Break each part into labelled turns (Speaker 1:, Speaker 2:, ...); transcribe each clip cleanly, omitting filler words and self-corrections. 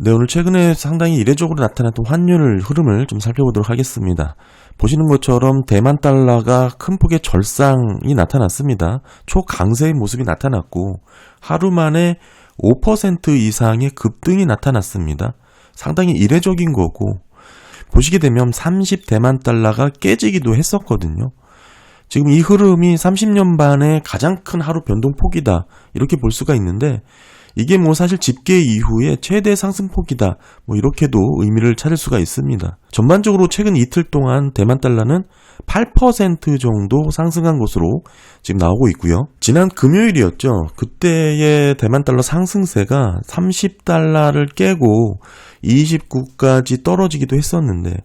Speaker 1: 네, 오늘 최근에 상당히 이례적으로 나타났던 환율 흐름을 좀 살펴보도록 하겠습니다. 보시는 것처럼 대만 달러가 큰 폭의 절상이 나타났습니다. 초강세의 모습이 나타났고 하루 만에 5% 이상의 급등이 나타났습니다. 상당히 이례적인 거고 보시게 되면 30대만 달러가 깨지기도 했었거든요. 지금 이 흐름이 30년 반의 가장 큰 하루 변동폭이다 이렇게 볼 수가 있는데 이게 뭐 사실 집계 이후에 최대 상승폭이다 뭐 이렇게도 의미를 찾을 수가 있습니다. 전반적으로 최근 이틀 동안 대만 달러는 8% 정도 상승한 것으로 지금 나오고 있고요. 지난 금요일이었죠. 그때의 대만 달러 상승세가 30달러를 깨고 29까지 떨어지기도 했었는데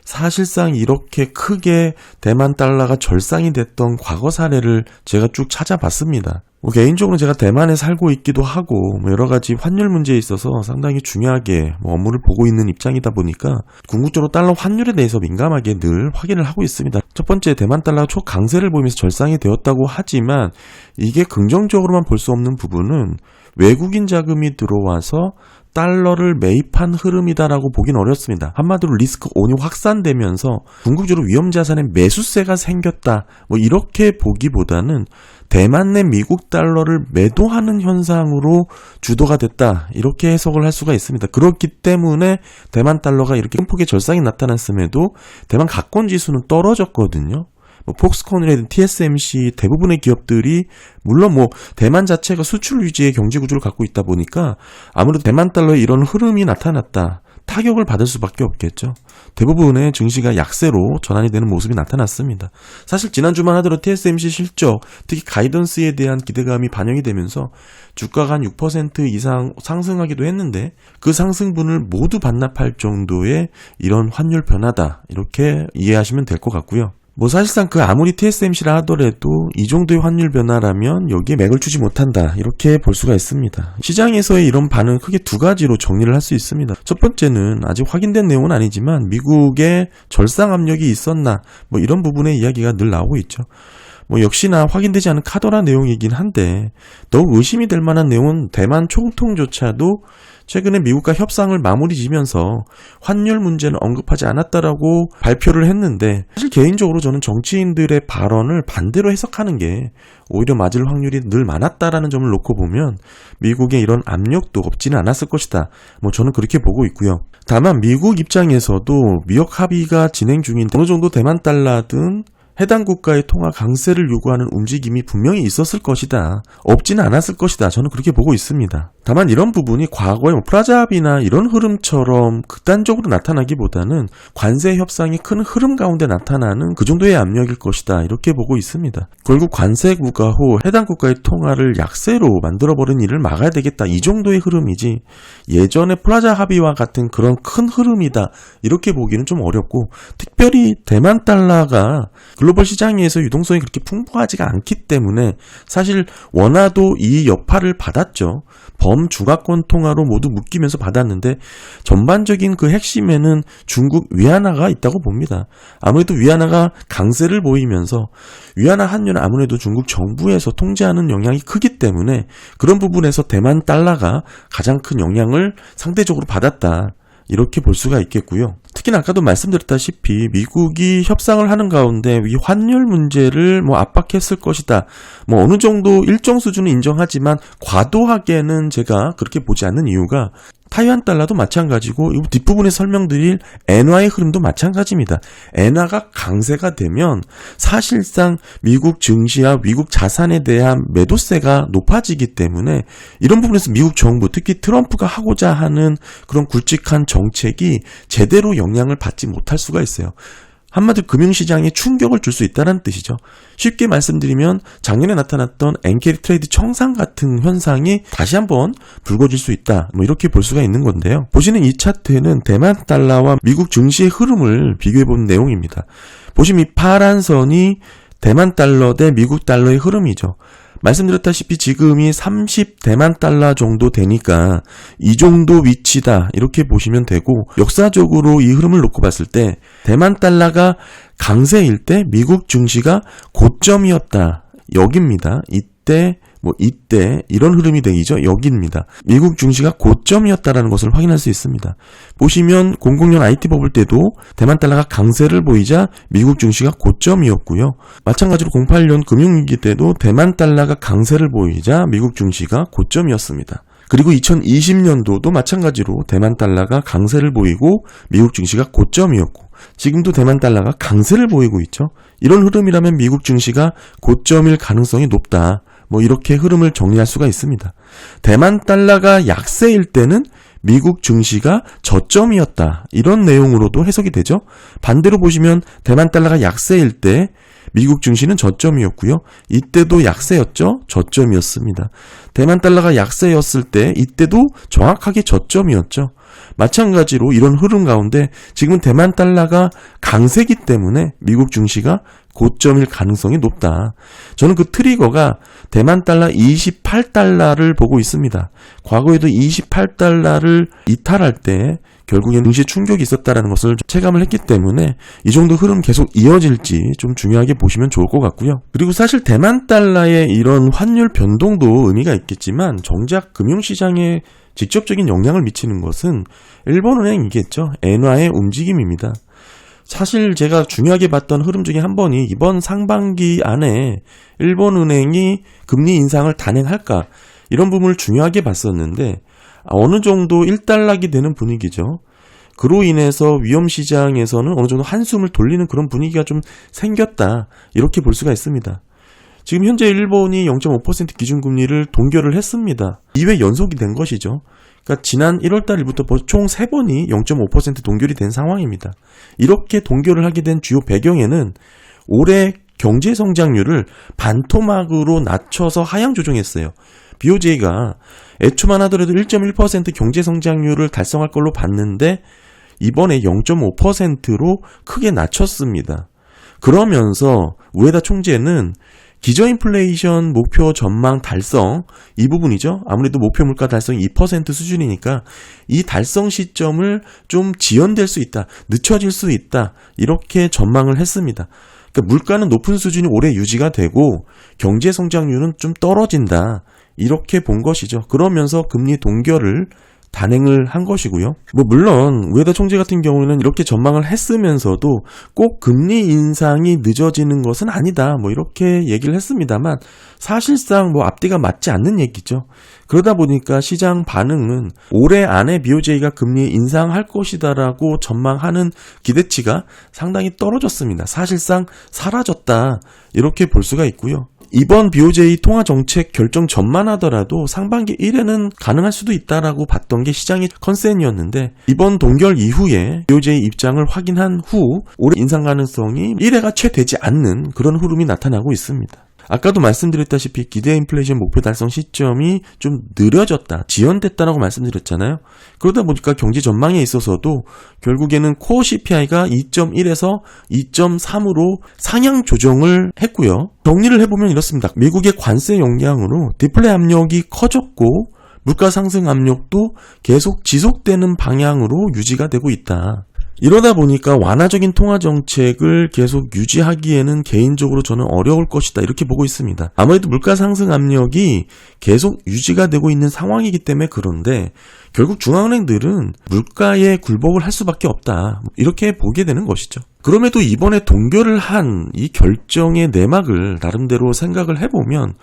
Speaker 1: 사실상 이렇게 크게 대만 달러가 절상이 됐던 과거 사례를 제가 쭉 찾아봤습니다. 개인적으로 제가 대만에 살고 있기도 하고 여러 가지 환율 문제에 있어서 상당히 중요하게 업무를 보고 있는 입장이다 보니까 궁극적으로 달러 환율에 대해서 민감하게 늘 확인을 하고 있습니다. 첫 번째, 대만 달러가 초강세를 보이면서 절상이 되었다고 하지만 이게 긍정적으로만 볼 수 없는 부분은 외국인 자금이 들어와서 달러를 매입한 흐름이다라고 보긴 어렵습니다. 한마디로 리스크 온이 확산되면서 궁극적으로 위험자산의 매수세가 생겼다 이렇게 보기보다는 대만 내 미국 달러를 매도하는 현상으로 주도가 됐다 이렇게 해석을 할 수가 있습니다. 그렇기 때문에 대만 달러가 이렇게 큰 폭의 절상이 나타났음에도 대만 가권 지수는 떨어졌거든요. 폭스콘이라든 TSMC 대부분의 기업들이 물론 대만 자체가 수출 유지의 경제 구조를 갖고 있다 보니까 아무래도 대만 달러의 이런 흐름이 나타났다. 타격을 받을 수밖에 없겠죠. 대부분의 증시가 약세로 전환이 되는 모습이 나타났습니다. 사실 지난주만 하더라도 TSMC 실적, 특히 가이던스에 대한 기대감이 반영이 되면서 주가가 한 6% 이상 상승하기도 했는데 그 상승분을 모두 반납할 정도의 이런 환율 변화다. 이렇게 이해하시면 될 것 같고요. 사실상 아무리 TSMC라 하더라도 이 정도의 환율 변화라면 여기에 맥을 주지 못한다 이렇게 볼 수가 있습니다. 시장에서의 이런 반응 크게 두 가지로 정리를 할 수 있습니다. 첫 번째는 아직 확인된 내용은 아니지만 미국에 절상 압력이 있었나 이런 부분의 이야기가 늘 나오고 있죠. 역시나 확인되지 않은 카더라 내용이긴 한데 더욱 의심이 될 만한 내용은 대만 총통조차도 최근에 미국과 협상을 마무리 지면서 환율 문제는 언급하지 않았다라고 발표를 했는데 사실 개인적으로 저는 정치인들의 발언을 반대로 해석하는 게 오히려 맞을 확률이 늘 많았다라는 점을 놓고 보면 미국의 이런 압력도 없지는 않았을 것이다. 저는 그렇게 보고 있고요. 다만 미국 입장에서도 미역 합의가 진행 중인 어느 정도 대만 달러든 해당 국가의 통화 강세를 요구하는 움직임이 분명히 있었을 것이다. 없지는 않았을 것이다. 저는 그렇게 보고 있습니다. 다만 이런 부분이 과거의 프라자 합의나 이런 흐름처럼 극단적으로 나타나기보다는 관세 협상이 큰 흐름 가운데 나타나는 그 정도의 압력일 것이다. 이렇게 보고 있습니다. 결국 관세 부과 후 해당 국가의 통화를 약세로 만들어버린 일을 막아야 되겠다. 이 정도의 흐름이지 예전의 프라자 합의와 같은 그런 큰 흐름이다. 이렇게 보기는 좀 어렵고 특별히 대만 달러가 글로벌 시장에서 유동성이 그렇게 풍부하지가 않기 때문에 사실 원화도 이 여파를 받았죠. 범주가권 통화로 모두 묶이면서 받았는데 전반적인 그 핵심에는 중국 위안화가 있다고 봅니다. 아무래도 위안화가 강세를 보이면서 위안화 환율은 아무래도 중국 정부에서 통제하는 영향이 크기 때문에 그런 부분에서 대만 달러가 가장 큰 영향을 상대적으로 받았다. 이렇게 볼 수가 있겠고요. 특히나 아까도 말씀드렸다시피 미국이 협상을 하는 가운데 이 환율 문제를 압박했을 것이다. 어느 정도 일정 수준은 인정하지만 과도하게는 제가 그렇게 보지 않는 이유가 타이완 달러도 마찬가지고 뒷부분에 설명드릴 엔화의 흐름도 마찬가지입니다. 엔화가 강세가 되면 사실상 미국 증시와 미국 자산에 대한 매도세가 높아지기 때문에 이런 부분에서 미국 정부, 특히 트럼프가 하고자 하는 그런 굵직한 정책이 제대로 영향을 받지 못할 수가 있어요. 한마디로 금융시장에 충격을 줄 수 있다는 뜻이죠. 쉽게 말씀드리면 작년에 나타났던 엔캐리 트레이드 청산 같은 현상이 다시 한번 불거질 수 있다. 이렇게 볼 수가 있는 건데요. 보시는 이 차트는 대만 달러와 미국 증시의 흐름을 비교해본 내용입니다. 보시면 이 파란 선이 대만 달러 대 미국 달러의 흐름이죠. 말씀드렸다시피 지금이 30대만 달러 정도 되니까 이 정도 위치다 이렇게 보시면 되고 역사적으로 이 흐름을 놓고 봤을 때 대만 달러가 강세일 때 미국 증시가 고점이었다. 여기입니다. 이때 뭐 이때 이런 흐름이 되기죠. 여기입니다. 미국 증시가 고점이었다라는 것을 확인할 수 있습니다. 보시면 00년 IT 버블 때도 대만 달러가 강세를 보이자 미국 증시가 고점이었고요. 마찬가지로 08년 금융위기 때도 대만 달러가 강세를 보이자 미국 증시가 고점이었습니다. 그리고 2020년도도 마찬가지로 대만 달러가 강세를 보이고 미국 증시가 고점이었고 지금도 대만 달러가 강세를 보이고 있죠. 이런 흐름이라면 미국 증시가 고점일 가능성이 높다. 뭐 이렇게 흐름을 정리할 수가 있습니다. 대만 달러가 약세일 때는 미국 증시가 저점이었다. 이런 내용으로도 해석이 되죠. 반대로 보시면 대만 달러가 약세일 때 미국 증시는 저점이었고요. 이때도 약세였죠. 저점이었습니다. 대만 달러가 약세였을 때 이때도 정확하게 저점이었죠. 마찬가지로 이런 흐름 가운데 지금은 대만 달러가 강세기 때문에 미국 증시가 고점일 가능성이 높다. 저는 그 트리거가 대만 달러 28달러를 보고 있습니다. 과거에도 28달러를 이탈할 때 결국엔 증시 충격이 있었다는 것을 체감을 했기 때문에 이 정도 흐름 계속 이어질지 좀 중요하게 보시면 좋을 것 같고요. 그리고 사실 대만 달러의 이런 환율 변동도 의미가 있겠지만 정작 금융시장에 직접적인 영향을 미치는 것은 일본은행이겠죠. 엔화의 움직임입니다. 사실 제가 중요하게 봤던 흐름 중에 한 번이 이번 상반기 안에 일본은행이 금리 인상을 단행할까 이런 부분을 중요하게 봤었는데 어느 정도 1달락이 되는 분위기죠. 그로 인해서 위험시장에서는 어느 정도 한숨을 돌리는 그런 분위기가 좀 생겼다. 이렇게 볼 수가 있습니다. 지금 현재 일본이 0.5% 기준금리를 동결을 했습니다. 2회 연속이 된 것이죠. 그러니까 지난 1월달 일부터 총 3번이 0.5% 동결이 된 상황입니다. 이렇게 동결을 하게 된 주요 배경에는 올해 경제 성장률을 반토막으로 낮춰서 하향 조정했어요. BOJ가 애초만 하더라도 1.1% 경제 성장률을 달성할 걸로 봤는데 이번에 0.5%로 크게 낮췄습니다. 그러면서 우에다 총재는 기저인플레이션 목표 전망 달성 이 부분이죠. 아무래도 목표 물가 달성이 2% 수준이니까 이 달성 시점을 좀 지연될 수 있다. 늦춰질 수 있다. 이렇게 전망을 했습니다. 그러니까 물가는 높은 수준이 오래 유지가 되고 경제 성장률은 좀 떨어진다. 이렇게 본 것이죠. 그러면서 금리 동결을 단행을 한 것이고요. 물론 우에다 총재 같은 경우는 이렇게 전망을 했으면서도 꼭 금리 인상이 늦어지는 것은 아니다. 이렇게 얘기를 했습니다만 사실상 앞뒤가 맞지 않는 얘기죠. 그러다 보니까 시장 반응은 올해 안에 BOJ가 금리 인상할 것이다라고 전망하는 기대치가 상당히 떨어졌습니다. 사실상 사라졌다. 이렇게 볼 수가 있고요. 이번 BOJ 통화정책 결정 전만 하더라도 상반기 1회는 가능할 수도 있다라고 봤던 게 시장의 컨센이었는데 이번 동결 이후에 BOJ 입장을 확인한 후 올해 인상 가능성이 1회가 채 되지 않는 그런 흐름이 나타나고 있습니다. 아까도 말씀드렸다시피 기대 인플레이션 목표 달성 시점이 좀 느려졌다, 지연됐다라고 말씀드렸잖아요. 그러다 보니까 경제 전망에 있어서도 결국에는 코어 CPI가 2.1에서 2.3으로 상향 조정을 했고요. 정리를 해보면 이렇습니다. 미국의 관세 영향으로 디플레 압력이 커졌고 물가 상승 압력도 계속 지속되는 방향으로 유지가 되고 있다. 이러다 보니까 완화적인 통화정책을 계속 유지하기에는 개인적으로 저는 어려울 것이다 이렇게 보고 있습니다. 아무래도 물가 상승 압력이 계속 유지가 되고 있는 상황이기 때문에 그런데 결국 중앙은행들은 물가에 굴복을 할 수밖에 없다 이렇게 보게 되는 것이죠. 그럼에도 이번에 동결을 한 이 결정의 내막을 나름대로 생각을 해보면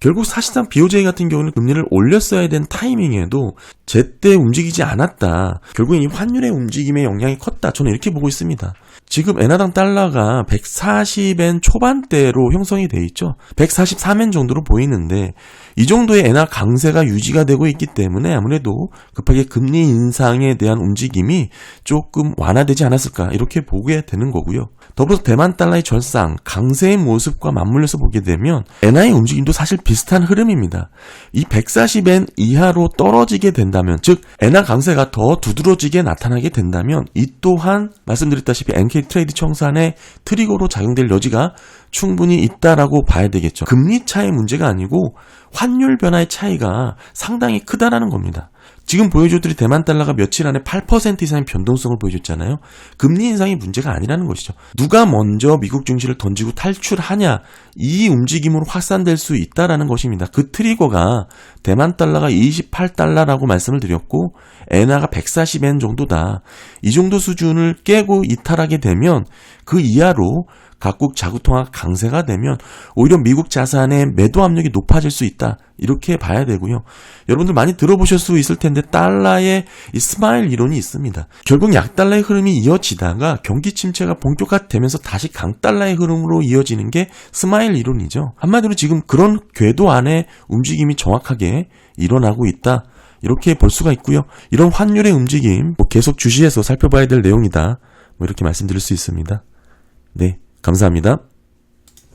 Speaker 1: 결국 사실상 BOJ 같은 경우는 금리를 올렸어야 된 타이밍에도 제때 움직이지 않았다. 결국엔 이 환율의 움직임의 영향이 컸다. 저는 이렇게 보고 있습니다. 지금 엔화당 달러가 140엔 초반대로 형성이 돼 있죠. 143엔 정도로 보이는데 이 정도의 엔화 강세가 유지가 되고 있기 때문에 아무래도 급하게 금리 인상에 대한 움직임이 조금 완화되지 않았을까 이렇게 보게 되는 거고요. 더불어서 대만 달러의 절상, 강세의 모습과 맞물려서 보게 되면 엔화의 움직임도 사실 비슷한 흐름입니다. 이 140엔 이하로 떨어지게 된다면, 즉 엔화 강세가 더 두드러지게 나타나게 된다면 이 또한 말씀드렸다시피 NK 트레이드 청산의 트리거로 작용될 여지가 충분히 있다라고 봐야 되겠죠. 금리 차의 문제가 아니고 환율 변화의 차이가 상당히 크다라는 겁니다. 지금 보여줬더니 대만 달러가 며칠 안에 8% 이상의 변동성을 보여줬잖아요. 금리 인상이 문제가 아니라는 것이죠. 누가 먼저 미국 증시를 던지고 탈출하냐, 이 움직임으로 확산될 수 있다라는 것입니다. 그 트리거가 대만 달러가 28달러라고 말씀을 드렸고 엔화가 140엔 정도다. 이 정도 수준을 깨고 이탈하게 되면 그 이하로 각국 자구통화가 강세가 되면 오히려 미국 자산의 매도 압력이 높아질 수 있다. 이렇게 봐야 되고요. 여러분들 많이 들어보실 수 있을 텐데 달러의 이 스마일 이론이 있습니다. 결국 약달러의 흐름이 이어지다가 경기 침체가 본격화되면서 다시 강달러의 흐름으로 이어지는 게 스마일 이론이죠. 한마디로 지금 그런 궤도 안에 움직임이 정확하게 일어나고 있다. 이렇게 볼 수가 있고요. 이런 환율의 움직임 계속 주시해서 살펴봐야 될 내용이다. 이렇게 말씀드릴 수 있습니다. 네, 감사합니다.